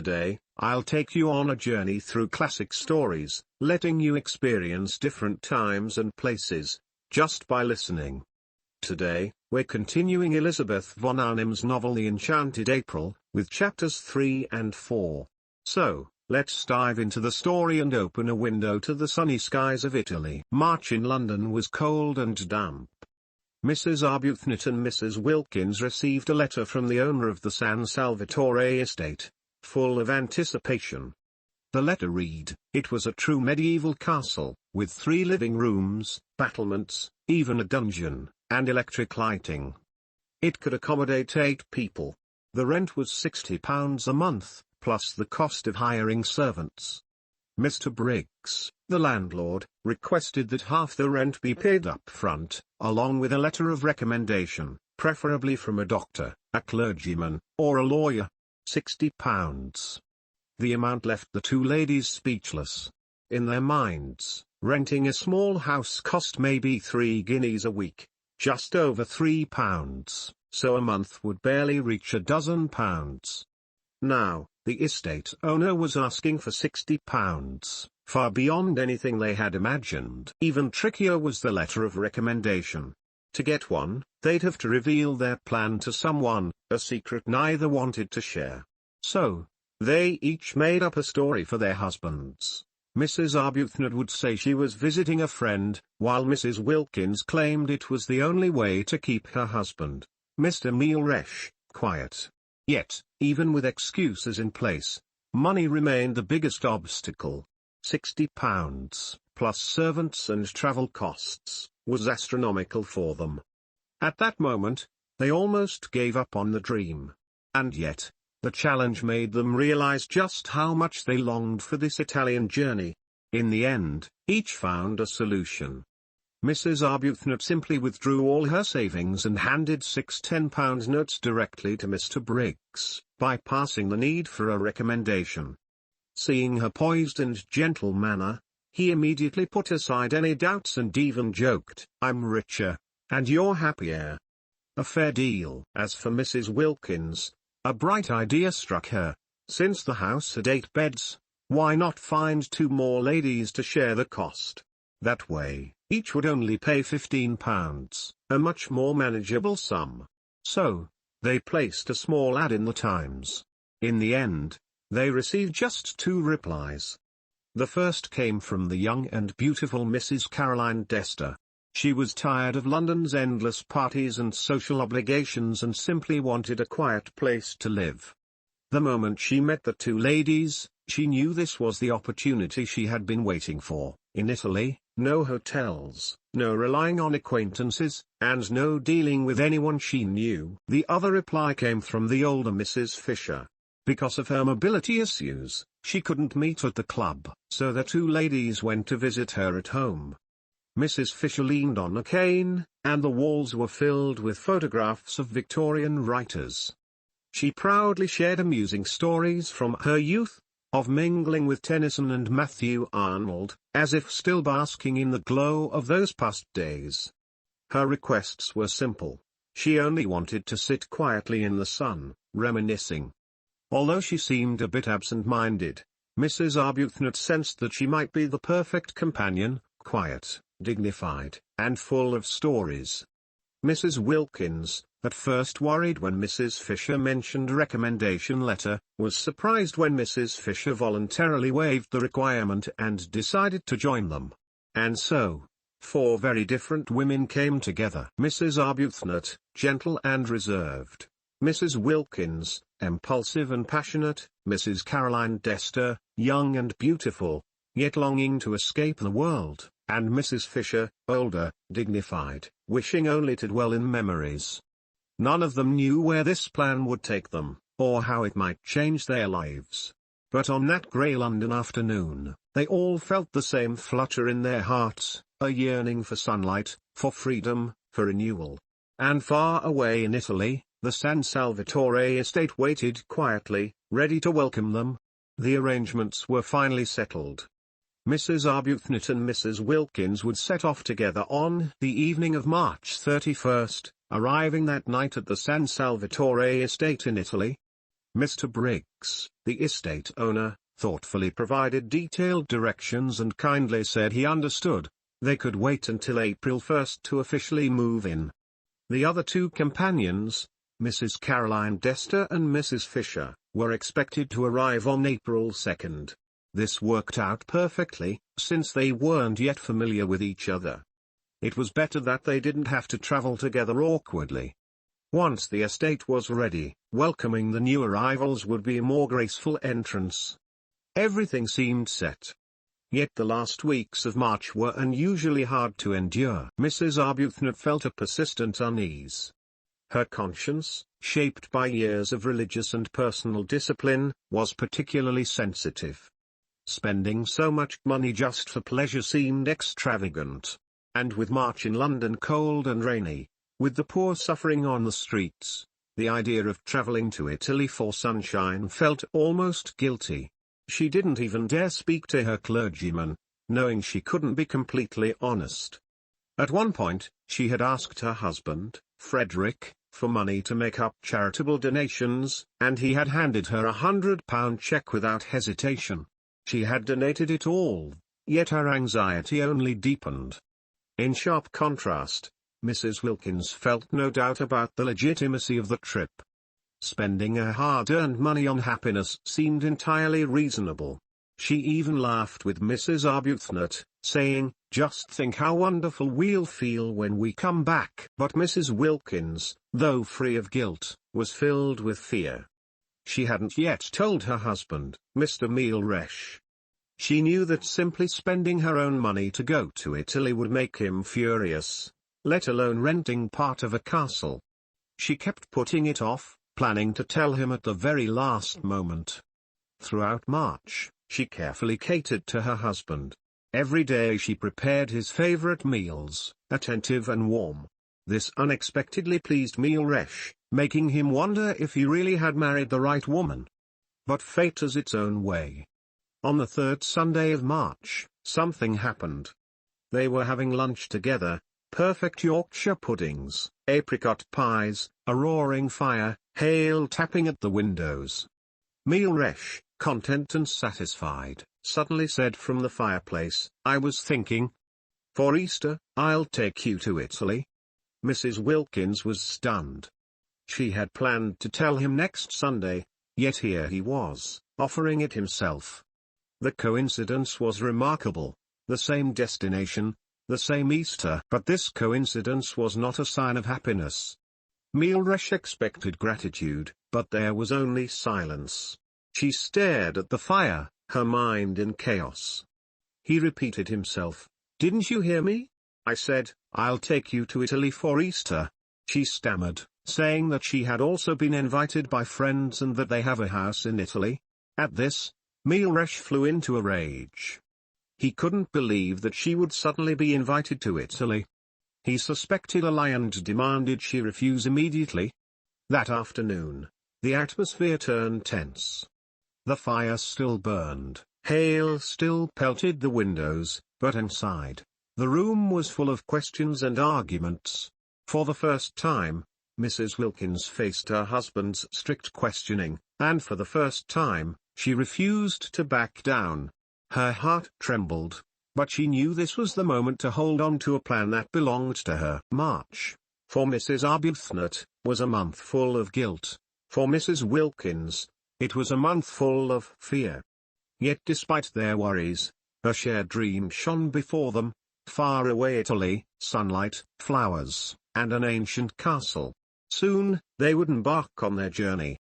Today, I'll take you on a journey through classic stories, letting you experience different times and places, just by listening. Today, we're continuing Elizabeth von Arnim's novel The Enchanted April, with chapters 3 and 4. So, let's dive into the story and open a window to the sunny skies of Italy. March in London was cold and damp. Mrs. Arbuthnot and Mrs. Wilkins received a letter from the owner of the San Salvatore estate, full of anticipation. The letter read, it was a true medieval castle, with 3 living rooms, battlements, even a dungeon, and electric lighting. It could accommodate 8 people. The rent was £60 a month, plus the cost of hiring servants. Mr. Briggs, the landlord, requested that half the rent be paid up front, along with a letter of recommendation, preferably from a doctor, a clergyman, or a lawyer. £60. The amount left the 2 ladies speechless. In their minds, renting a small house cost maybe 3 guineas a week, just over £3, so a month would barely reach £12. Now, the estate owner was asking for £60, far beyond anything they had imagined. Even trickier was the letter of recommendation. To get one, they'd have to reveal their plan to someone, a secret neither wanted to share. So, they each made up a story for their husbands. Mrs. Arbuthnot would say she was visiting a friend, while Mrs. Wilkins claimed it was the only way to keep her husband, Mr. Mealresh, quiet. Yet, even with excuses in place, money remained the biggest obstacle. £60, plus servants and travel costs, was astronomical for them. At that moment, they almost gave up on the dream. And yet, the challenge made them realize just how much they longed for this Italian journey. In the end, each found a solution. Mrs. Arbuthnot simply withdrew all her savings and handed 6 £10 notes directly to Mr. Briggs, bypassing the need for a recommendation. Seeing her poised and gentle manner, he immediately put aside any doubts and even joked, I'm richer, and you're happier. A fair deal. As for Mrs. Wilkins, a bright idea struck her. Since the house had 8 beds, why not find 2 more ladies to share the cost? That way, each would only pay £15, a much more manageable sum. So, they placed a small ad in the Times. In the end, they received just 2 replies. The first came from the young and beautiful Mrs. Caroline Dester. She was tired of London's endless parties and social obligations and simply wanted a quiet place to live. The moment she met the 2 ladies, she knew this was the opportunity she had been waiting for. In Italy, no hotels, no relying on acquaintances, and no dealing with anyone she knew. The other reply came from the older Mrs. Fisher. Because of her mobility issues, she couldn't meet at the club, so the 2 ladies went to visit her at home. Mrs. Fisher leaned on a cane, and the walls were filled with photographs of Victorian writers. She proudly shared amusing stories from her youth, of mingling with Tennyson and Matthew Arnold, as if still basking in the glow of those past days. Her requests were simple. She only wanted to sit quietly in the sun, reminiscing. Although she seemed a bit absent-minded, Mrs. Arbuthnot sensed that she might be the perfect companion, quiet, dignified, and full of stories. Mrs. Wilkins, at first worried when Mrs. Fisher mentioned a recommendation letter, was surprised when Mrs. Fisher voluntarily waived the requirement and decided to join them. And so, 4 very different women came together. Mrs. Arbuthnot, gentle and reserved. Mrs. Wilkins, impulsive and passionate. Mrs. Caroline Dester, young and beautiful, yet longing to escape the world. And Mrs. Fisher, older, dignified, wishing only to dwell in memories. None of them knew where this plan would take them, or how it might change their lives. But on that grey London afternoon, they all felt the same flutter in their hearts, a yearning for sunlight, for freedom, for renewal. And far away in Italy, the San Salvatore estate waited quietly, ready to welcome them. The arrangements were finally settled. Mrs. Arbuthnot and Mrs. Wilkins would set off together on the evening of March 31st, arriving that night at the San Salvatore estate in Italy. Mr. Briggs, the estate owner, thoughtfully provided detailed directions and kindly said he understood. They could wait until April 1st to officially move in. The other two companions, Mrs. Caroline Dester and Mrs. Fisher, were expected to arrive on April 2nd. This worked out perfectly, since they weren't yet familiar with each other. It was better that they didn't have to travel together awkwardly. Once the estate was ready, welcoming the new arrivals would be a more graceful entrance. Everything seemed set. Yet the last weeks of March were unusually hard to endure. Mrs. Arbuthnot felt a persistent unease. Her conscience, shaped by years of religious and personal discipline, was particularly sensitive. Spending so much money just for pleasure seemed extravagant. And with March in London cold and rainy, with the poor suffering on the streets, the idea of travelling to Italy for sunshine felt almost guilty. She didn't even dare speak to her clergyman, knowing she couldn't be completely honest. At one point, she had asked her husband, Frederick, for money to make up charitable donations, and he had handed her £100 cheque without hesitation. She had donated it all, yet her anxiety only deepened. In sharp contrast, Mrs. Wilkins felt no doubt about the legitimacy of the trip. Spending her hard-earned money on happiness seemed entirely reasonable. She even laughed with Mrs. Arbuthnot, saying, "Just think how wonderful we'll feel when we come back." But Mrs. Wilkins, though free of guilt, was filled with fear. She hadn't yet told her husband, Mr. Mealresh. She knew that simply spending her own money to go to Italy would make him furious, let alone renting part of a castle. She kept putting it off, planning to tell him at the very last moment. Throughout March, she carefully catered to her husband. Every day she prepared his favorite meals, attentive and warm. This unexpectedly pleased Mealresh, making him wonder if he really had married the right woman. But fate has its own way. On the third Sunday of March, something happened. They were having lunch together, perfect Yorkshire puddings, apricot pies, a roaring fire, hail tapping at the windows. Mealresh, content and satisfied, suddenly said from the fireplace, "I was thinking. For Easter, I'll take you to Italy." Mrs. Wilkins was stunned. She had planned to tell him next Sunday, yet here he was, offering it himself. The coincidence was remarkable. The same destination, the same Easter. But this coincidence was not a sign of happiness. Mealresh expected gratitude, but there was only silence. She stared at the fire, her mind in chaos. He repeated himself, "Didn't you hear me? I said, I'll take you to Italy for Easter." She stammered, saying that she had also been invited by friends and that they have a house in Italy. At this, Mealresh flew into a rage. He couldn't believe that she would suddenly be invited to Italy. He suspected a lie and demanded she refuse immediately. That afternoon, the atmosphere turned tense. The fire still burned, hail still pelted the windows, but inside, the room was full of questions and arguments. For the first time, Mrs. Wilkins faced her husband's strict questioning, and for the first time, she refused to back down. Her heart trembled, but she knew this was the moment to hold on to a plan that belonged to her. March, for Mrs. Arbuthnot, was a month full of guilt. For Mrs. Wilkins, it was a month full of fear. Yet despite their worries, a shared dream shone before them: far away Italy, sunlight, flowers, and an ancient castle. Soon, they would embark on their journey.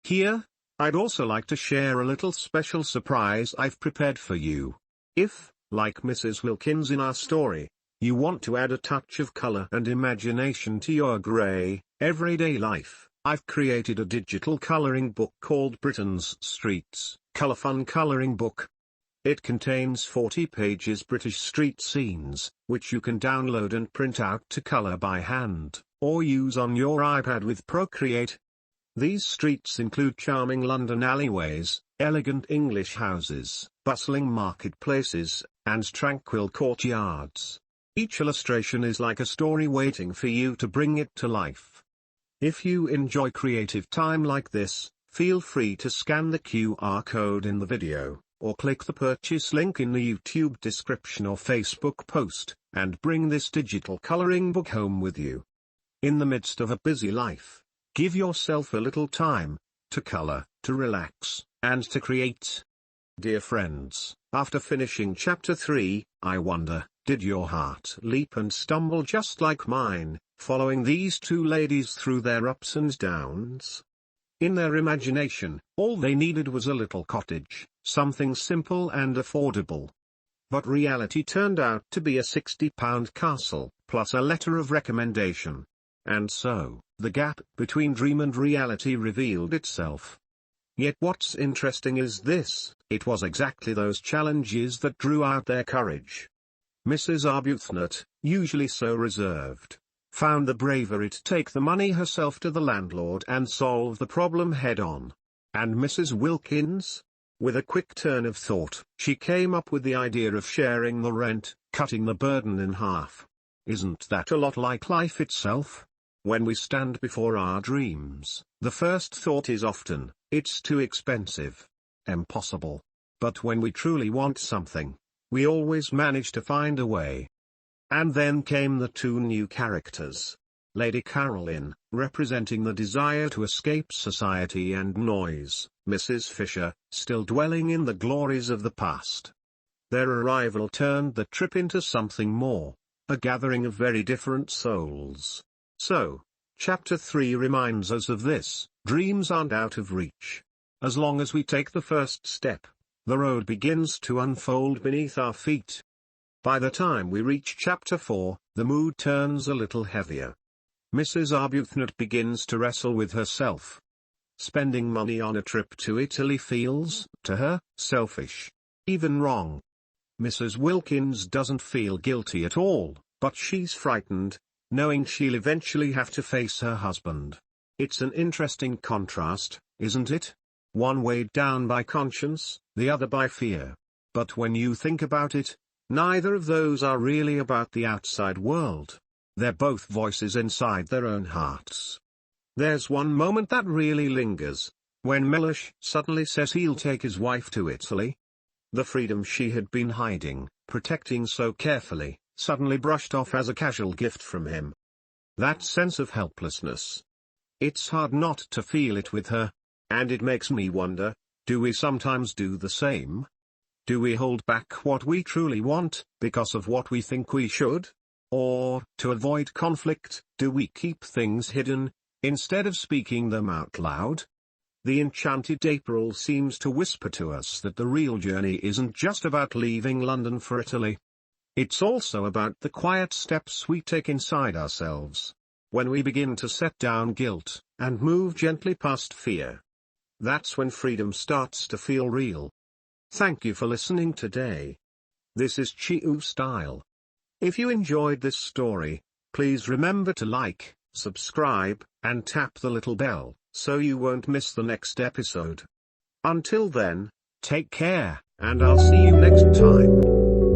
Here, I'd also like to share a little special surprise I've prepared for you. If, like Mrs. Wilkins in our story, you want to add a touch of color and imagination to your grey, everyday life, I've created a digital coloring book called Britain's Streets, Colourfun Coloring Book. It contains 40 pages British street scenes, which you can download and print out to color by hand, or use on your iPad with Procreate. These streets include charming London alleyways, elegant English houses, bustling marketplaces, and tranquil courtyards. Each illustration is like a story waiting for you to bring it to life. If you enjoy creative time like this, feel free to scan the QR code in the video, or click the purchase link in the YouTube description or Facebook post, and bring this digital coloring book home with you. In the midst of a busy life, give yourself a little time to color, to relax, and to create. Dear friends, after finishing chapter 3, I wonder, did your heart leap and stumble just like mine, following these two ladies through their ups and downs? In their imagination, all they needed was a little cottage, something simple and affordable. But reality turned out to be a £60 castle, plus a letter of recommendation. And so, the gap between dream and reality revealed itself. Yet what's interesting is this, it was exactly those challenges that drew out their courage. Mrs. Arbuthnot, usually so reserved, found the bravery to take the money herself to the landlord and solve the problem head-on. And Mrs. Wilkins? With a quick turn of thought, she came up with the idea of sharing the rent, cutting the burden in half. Isn't that a lot like life itself? When we stand before our dreams, the first thought is often, it's too expensive. Impossible. But when we truly want something, we always manage to find a way. And then came the two new characters. Lady Caroline, representing the desire to escape society and noise, Mrs. Fisher, still dwelling in the glories of the past. Their arrival turned the trip into something more, a gathering of very different souls. So, chapter 3 reminds us of this, dreams aren't out of reach. As long as we take the first step, the road begins to unfold beneath our feet. By the time we reach chapter 4, the mood turns a little heavier. Mrs. Arbuthnot begins to wrestle with herself. Spending money on a trip to Italy feels, to her, selfish. Even wrong. Mrs. Wilkins doesn't feel guilty at all, but she's frightened, knowing she'll eventually have to face her husband. It's an interesting contrast, isn't it? One weighed down by conscience, the other by fear. But when you think about it, neither of those are really about the outside world. They're both voices inside their own hearts. There's one moment that really lingers, when Mellish suddenly says he'll take his wife to Italy. The freedom she had been hiding, protecting so carefully, suddenly brushed off as a casual gift from him. That sense of helplessness. It's hard not to feel it with her. And it makes me wonder, do we sometimes do the same? Do we hold back what we truly want, because of what we think we should? Or, to avoid conflict, do we keep things hidden, instead of speaking them out loud? The Enchanted April seems to whisper to us that the real journey isn't just about leaving London for Italy. It's also about the quiet steps we take inside ourselves. When we begin to set down guilt, and move gently past fear. That's when freedom starts to feel real. Thank you for listening today. This is CHIU Style. If you enjoyed this story, please remember to like, subscribe, and tap the little bell, so you won't miss the next episode. Until then, take care, and I'll see you next time.